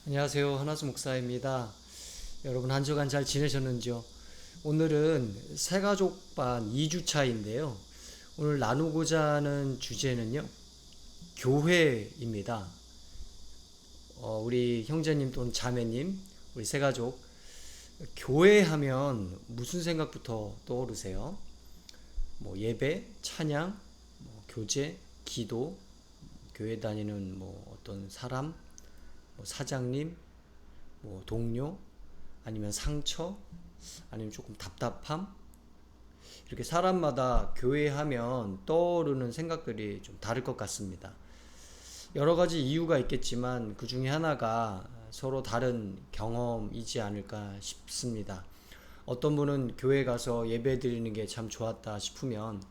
안녕하세요. 한화수 목사입니다. 여러분 한 주간 잘 지내셨는지요? 오늘은 새가족반 2주차인데요. 오늘 나누고자 하는 주제는요. 교회입니다. 우리 형제님 또는 자매님, 우리 새가족 교회 하면 무슨 생각부터 떠오르세요? 예배, 찬양, 교제, 기도, 교회 다니는 어떤 사람, 사장님, 동료, 아니면 상처, 아니면 조금 답답함. 이렇게 사람마다 교회 하면 떠오르는 생각들이 좀 다를 것 같습니다. 여러 가지 이유가 있겠지만 그 중에 하나가 서로 다른 경험이지 않을까 싶습니다. 어떤 분은 교회 가서 예배 드리는 게 참 좋았다 싶으면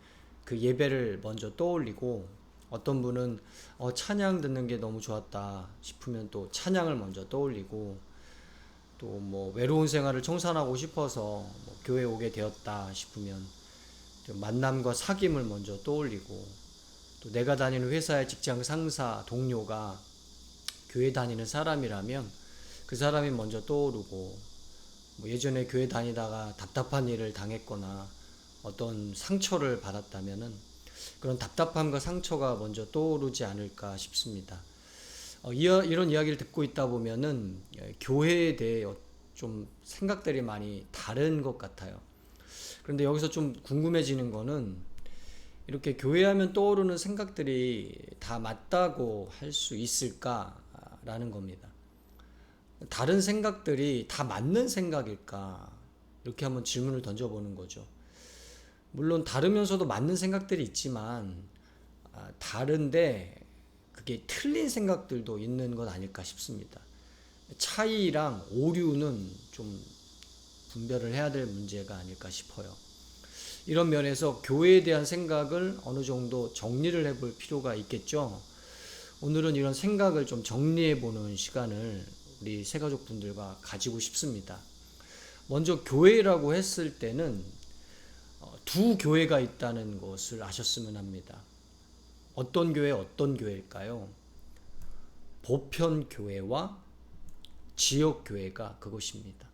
그 예배를 먼저 떠올리고, 어떤 분은 찬양 듣는 게 너무 좋았다 싶으면 또 찬양을 먼저 떠올리고, 또 외로운 생활을 청산하고 싶어서 교회 오게 되었다 싶으면 좀 만남과 사귐을 먼저 떠올리고, 또 내가 다니는 회사의 직장 상사, 동료가 교회 다니는 사람이라면 그 사람이 먼저 떠오르고, 예전에 교회 다니다가 답답한 일을 당했거나 어떤 상처를 받았다면은 그런 답답함과 상처가 먼저 떠오르지 않을까 싶습니다. 이런 이야기를 듣고 있다 보면은 교회에 대해 좀 생각들이 많이 다른 것 같아요. 그런데 여기서 좀 궁금해지는 거는, 이렇게 교회하면 떠오르는 생각들이 다 맞다고 할 수 있을까라는 겁니다. 다른 생각들이 다 맞는 생각일까? 이렇게 한번 질문을 던져보는 거죠. 물론 다르면서도 맞는 생각들이 있지만, 다른데 그게 틀린 생각들도 있는 것 아닐까 싶습니다. 차이랑 오류는 좀 분별을 해야 될 문제가 아닐까 싶어요. 이런 면에서 교회에 대한 생각을 어느 정도 정리를 해볼 필요가 있겠죠. 오늘은 이런 생각을 좀 정리해보는 시간을 우리 새가족분들과 가지고 싶습니다. 먼저 교회라고 했을 때는 두 교회가 있다는 것을 아셨으면 합니다. 어떤 교회, 어떤 교회일까요? 보편교회와 지역교회가 그것입니다.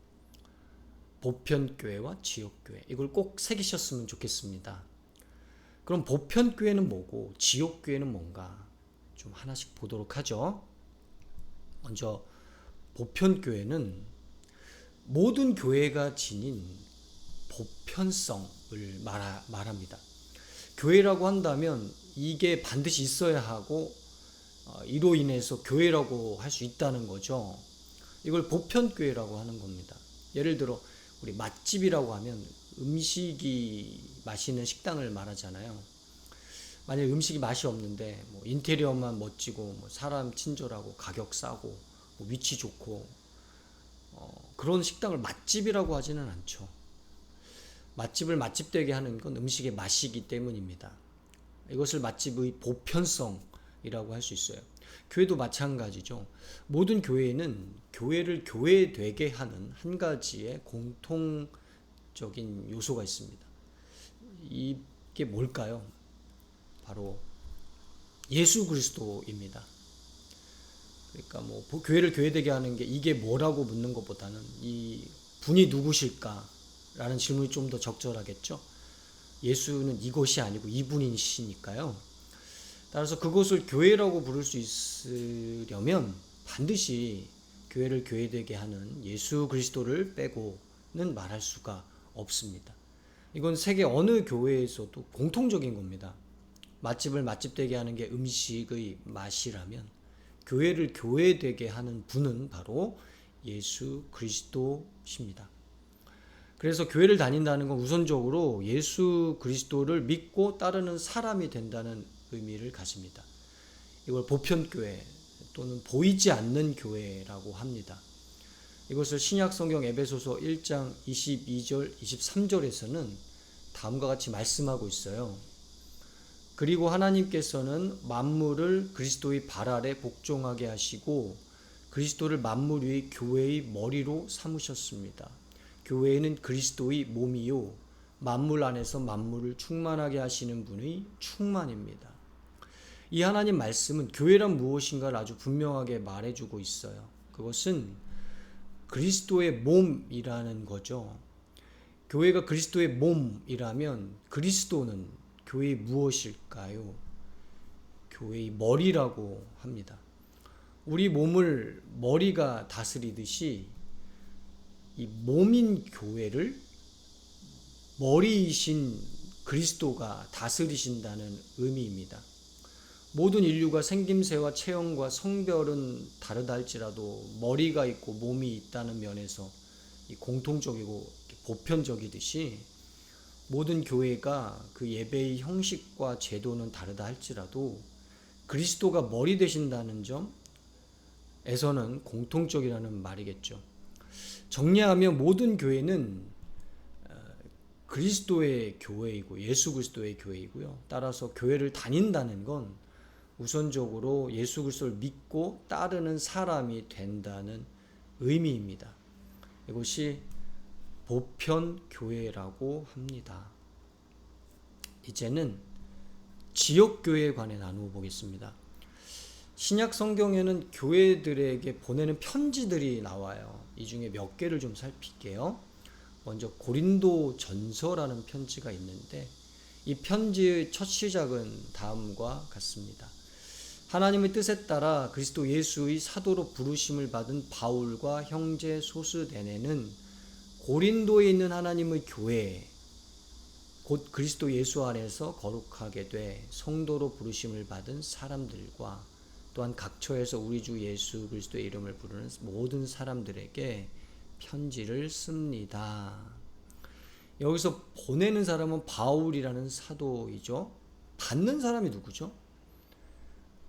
보편교회와 지역교회. 이걸 꼭 새기셨으면 좋겠습니다. 그럼 보편교회는 뭐고 지역교회는 뭔가 좀 하나씩 보도록 하죠. 먼저 보편교회는 모든 교회가 지닌 보편성을 말합니다. 교회라고 한다면 이게 반드시 있어야 하고, 이로 인해서 교회라고 할 수 있다는 거죠. 이걸 보편교회라고 하는 겁니다. 예를 들어 우리 맛집이라고 하면 음식이 맛있는 식당을 말하잖아요. 만약 음식이 맛이 없는데 인테리어만 멋지고 사람 친절하고 가격 싸고 위치 좋고 그런 식당을 맛집이라고 하지는 않죠. 맛집을 맛집되게 하는 건 음식의 맛이기 때문입니다. 이것을 맛집의 보편성이라고 할 수 있어요. 교회도 마찬가지죠. 모든 교회는 교회를 교회되게 하는 한 가지의 공통적인 요소가 있습니다. 이게 뭘까요? 바로 예수 그리스도입니다. 그러니까 교회를 교회되게 하는 게 이게 뭐라고 묻는 것보다는 이 분이 누구실까라는 질문이 좀 더 적절하겠죠. 예수는 이것이 아니고 이분이시니까요. 따라서 그것을 교회라고 부를 수 있으려면 반드시 교회를 교회되게 하는 예수 그리스도를 빼고는 말할 수가 없습니다. 이건 세계 어느 교회에서도 공통적인 겁니다. 맛집을 맛집되게 하는 게 음식의 맛이라면 교회를 교회되게 하는 분은 바로 예수 그리스도십니다. 그래서 교회를 다닌다는 건 우선적으로 예수 그리스도를 믿고 따르는 사람이 된다는 의미를 가집니다. 이걸 보편교회 또는 보이지 않는 교회라고 합니다. 이것을 신약성경 에베소서 1장 22절 23절에서는 다음과 같이 말씀하고 있어요. 그리고 하나님께서는 만물을 그리스도의 발 아래 복종하게 하시고 그리스도를 만물 위의 교회의 머리로 삼으셨습니다. 교회는 그리스도의 몸이요 만물 안에서 만물을 충만하게 하시는 분의 충만입니다. 이 하나님 말씀은 교회란 무엇인가를 아주 분명하게 말해주고 있어요. 그것은 그리스도의 몸이라는 거죠. 교회가 그리스도의 몸이라면 그리스도는 교회의 무엇일까요? 교회의 머리라고 합니다. 우리 몸을 머리가 다스리듯이 이 몸인 교회를 머리이신 그리스도가 다스리신다는 의미입니다. 모든 인류가 생김새와 체형과 성별은 다르다 할지라도 머리가 있고 몸이 있다는 면에서 공통적이고 보편적이듯이 모든 교회가 그 예배의 형식과 제도는 다르다 할지라도 그리스도가 머리 되신다는 점에서는 공통적이라는 말이겠죠. 정리하면 모든 교회는 그리스도의 교회이고 예수 그리스도의 교회이고요. 따라서 교회를 다닌다는 건 우선적으로 예수 그리스도를 믿고 따르는 사람이 된다는 의미입니다. 이것이 보편교회라고 합니다. 이제는 지역교회에 관해 나누어 보겠습니다. 신약 성경에는 교회들에게 보내는 편지들이 나와요. 이 중에 몇 개를 좀 살필게요. 먼저 고린도 전서라는 편지가 있는데 이 편지의 첫 시작은 다음과 같습니다. 하나님의 뜻에 따라 그리스도 예수의 사도로 부르심을 받은 바울과 형제 소스데네는 고린도에 있는 하나님의 교회 곧 그리스도 예수 안에서 거룩하게 돼 성도로 부르심을 받은 사람들과 또한 각처에서 우리 주 예수 그리스도의 이름을 부르는 모든 사람들에게 편지를 씁니다. 여기서 보내는 사람은 바울이라는 사도이죠. 받는 사람이 누구죠?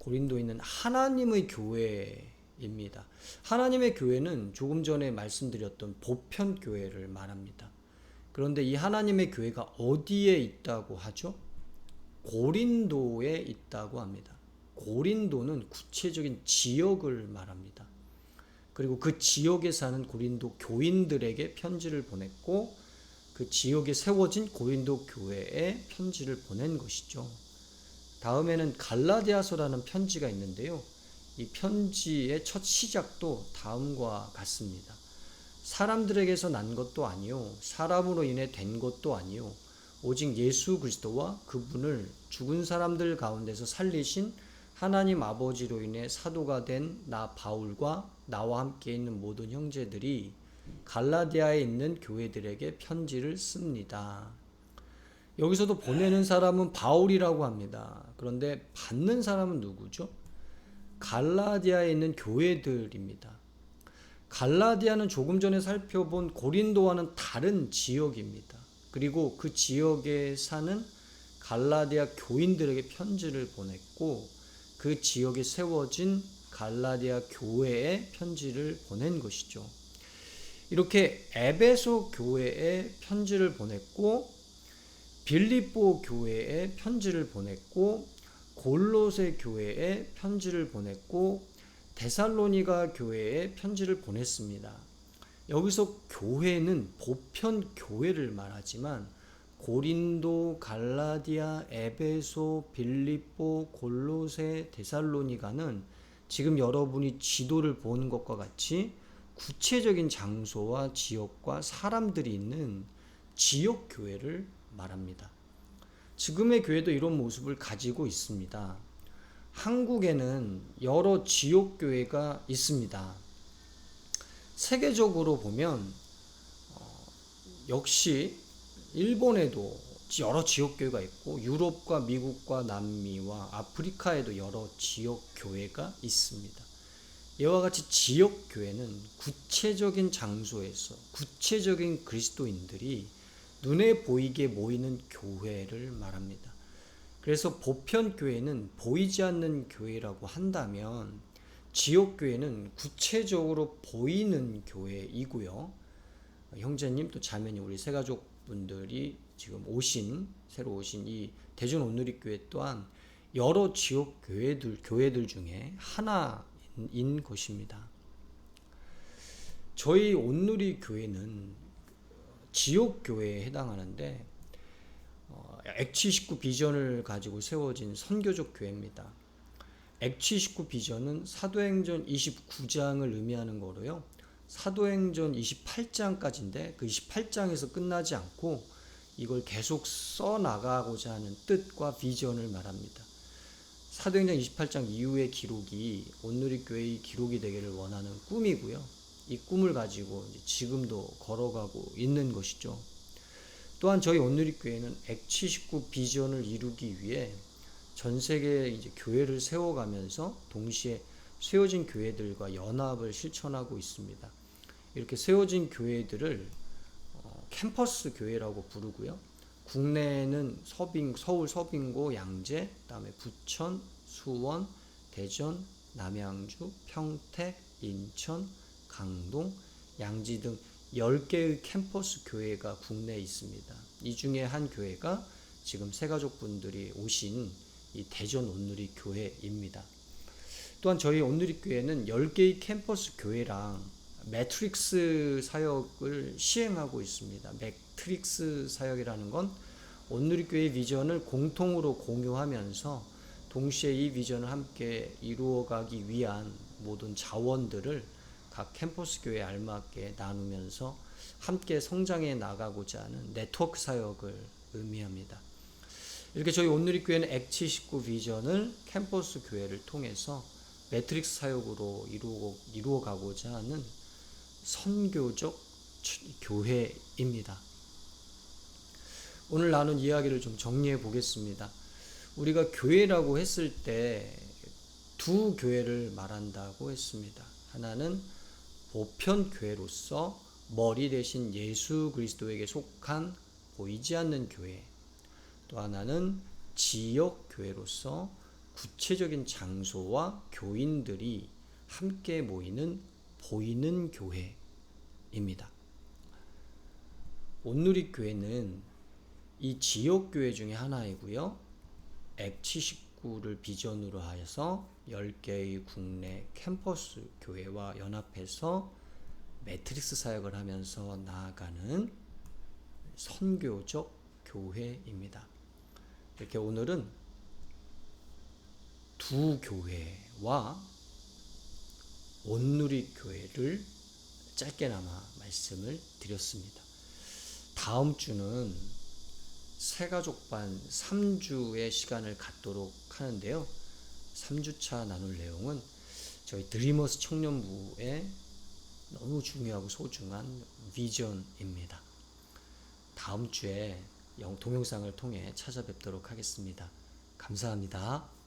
고린도에 있는 하나님의 교회입니다. 하나님의 교회는 조금 전에 말씀드렸던 보편 교회를 말합니다. 그런데 이 하나님의 교회가 어디에 있다고 하죠? 고린도에 있다고 합니다. 고린도는 구체적인 지역을 말합니다. 그리고 그 지역에 사는 고린도 교인들에게 편지를 보냈고 그 지역에 세워진 고린도 교회에 편지를 보낸 것이죠. 다음에는 갈라디아서라는 편지가 있는데요. 이 편지의 첫 시작도 다음과 같습니다. 사람들에게서 난 것도 아니요 사람으로 인해 된 것도 아니요 오직 예수 그리스도와 그분을 죽은 사람들 가운데서 살리신 하나님 아버지로 인해 사도가 된 나 바울과 나와 함께 있는 모든 형제들이 갈라디아에 있는 교회들에게 편지를 씁니다. 여기서도 보내는 사람은 바울이라고 합니다. 그런데 받는 사람은 누구죠? 갈라디아에 있는 교회들입니다. 갈라디아는 조금 전에 살펴본 고린도와는 다른 지역입니다. 그리고 그 지역에 사는 갈라디아 교인들에게 편지를 보냈고 그 지역에 세워진 갈라디아 교회에 편지를 보낸 것이죠. 이렇게 에베소 교회에 편지를 보냈고 빌립보 교회에 편지를 보냈고 골로새 교회에 편지를 보냈고 데살로니가 교회에 편지를 보냈습니다. 여기서 교회는 보편 교회를 말하지만 고린도, 갈라디아, 에베소, 빌립보, 골로새, 데살로니가는 지금 여러분이 지도를 보는 것과 같이 구체적인 장소와 지역과 사람들이 있는 지역 교회를 말합니다. 지금의 교회도 이런 모습을 가지고 있습니다. 한국에는 여러 지역 교회가 있습니다. 세계적으로 보면 역시 일본에도 여러 지역 교회가 있고 유럽과 미국과 남미와 아프리카에도 여러 지역 교회가 있습니다. 이와 같이 지역 교회는 구체적인 장소에서 구체적인 그리스도인들이 눈에 보이게 모이는 교회를 말합니다. 그래서 보편 교회는 보이지 않는 교회라고 한다면 지역 교회는 구체적으로 보이는 교회이고요. 형제님 또 자매님 우리 새가족 분들이 지금 새로 오신 이 대전 온누리 교회 또한 여러 지역 교회들 중에 하나인 것입니다. 저희 온누리 교회는 지역 교회에 해당하는데 액치 19 비전을 가지고 세워진 선교적 교회입니다. 액취 19 비전은 사도행전 29장을 의미하는 거로요. 사도행전 28장까지인데 그 28장에서 끝나지 않고 이걸 계속 써 나가고자 하는 뜻과 비전을 말합니다. 사도행전 28장 이후의 기록이 온누리교회의 기록이 되기를 원하는 꿈이고요. 이 꿈을 가지고 지금도 걸어가고 있는 것이죠. 또한 저희 온누리교회는 액취 19 비전을 이루기 위해 전 세계에 이제 교회를 세워가면서 동시에 세워진 교회들과 연합을 실천하고 있습니다. 이렇게 세워진 교회들을 캠퍼스 교회라고 부르고요. 국내에는 서울 서빙고, 양재, 그다음에 부천, 수원, 대전, 남양주, 평택, 인천, 강동, 양지 등 10개의 캠퍼스 교회가 국내에 있습니다. 이 중에 한 교회가 지금 새가족분들이 오신 이 대전 온누리 교회입니다. 또한 저희 온누리 교회는 10개의 캠퍼스 교회랑 매트릭스 사역을 시행하고 있습니다. 매트릭스 사역이라는 건 온누리 교회의 비전을 공통으로 공유하면서 동시에 이 비전을 함께 이루어가기 위한 모든 자원들을 각 캠퍼스 교회에 알맞게 나누면서 함께 성장해 나가고자 하는 네트워크 사역을 의미합니다. 이렇게 저희 온누리 교회는 액치 19 비전을 캠퍼스 교회를 통해서 매트릭스 사역으로 이루어가고자 하는 선교적 교회입니다. 오늘 나눈 이야기를 좀 정리해 보겠습니다. 우리가 교회라고 했을 때 두 교회를 말한다고 했습니다. 하나는 보편교회로서 머리 대신 예수 그리스도에게 속한 보이지 않는 교회, 또 하나는 지역교회로서 구체적인 장소와 교인들이 함께 모이는 보이는 교회입니다. 온누리 교회는 이 지역교회 중에 하나이고요. 액치 19를 비전으로 하여서 10개의 국내 캠퍼스 교회와 연합해서 매트릭스 사역을 하면서 나아가는 선교적 교회입니다. 이렇게 오늘은 두 교회와 온누리 교회를 짧게나마 말씀을 드렸습니다. 다음 주는 새가족반 3주의 시간을 갖도록 하는데요. 3주차 나눌 내용은 저희 드리머스 청년부의 너무 중요하고 소중한 비전입니다. 다음 주에 동영상을 통해 찾아뵙도록 하겠습니다. 감사합니다.